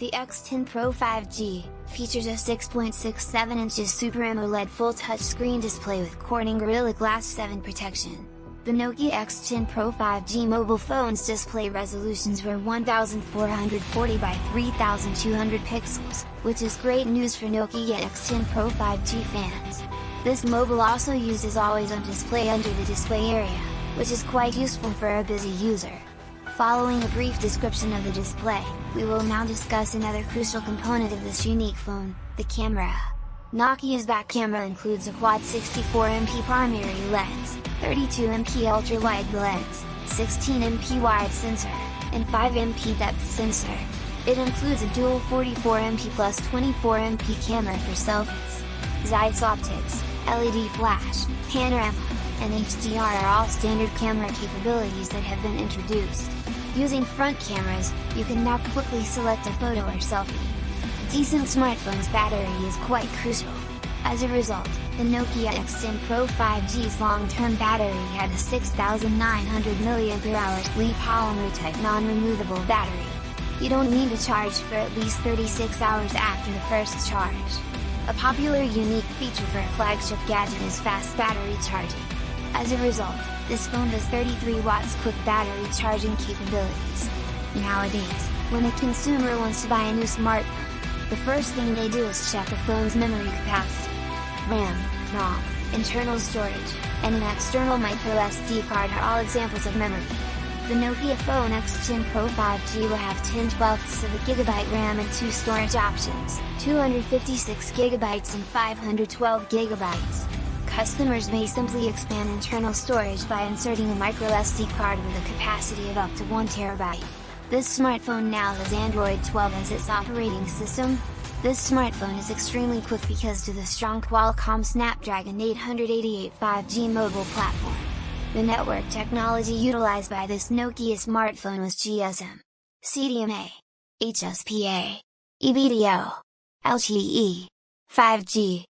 The X10 Pro 5G features a 6.67 inches Super AMOLED full touchscreen display with Corning Gorilla Glass 7 protection. The Nokia X10 Pro 5G mobile phone's display resolutions were 1440 by 3200 pixels, which is great news for Nokia X10 Pro 5G fans. This mobile also uses always-on display under the display area, which is quite useful for a busy user. Following a brief description of the display, we will now discuss another crucial component of this unique phone, the camera. Nokia's back camera includes a quad 64MP primary lens, 32MP ultra-wide lens, 16MP wide sensor, and 5MP depth sensor. It includes a dual 44MP plus 24MP camera for selfies. Zeiss optics, LED flash, panorama, and HDR are all standard camera capabilities that have been introduced. Using front cameras, you can now quickly select a photo or selfie. Decent smartphone's battery is quite crucial. As a result, the Nokia X10 Pro 5G's long-term battery had a 6,900 mAh polymer type non-removable battery. You don't need to charge for at least 36 hours after the first charge. A popular unique feature for a flagship gadget is fast battery charging. As a result, this phone has 33 watts quick battery charging capabilities. Nowadays, when a consumer wants to buy a new smartphone, the first thing they do is check the phone's memory capacity. RAM, ROM, internal storage, and an external microSD card are all examples of memory. The Nokia Phone X10 Pro 5G will have 10/12ths of a gigabyte RAM and two storage options, 256 GB and 512 GB. Customers may simply expand internal storage by inserting a microSD card with a capacity of up to 1 TB. This smartphone now has Android 12 as its operating system. This smartphone is extremely quick because of the strong Qualcomm Snapdragon 888 5G mobile platform. The network technology utilized by this Nokia smartphone was GSM, CDMA, HSPA, EVDO, LTE, 5G,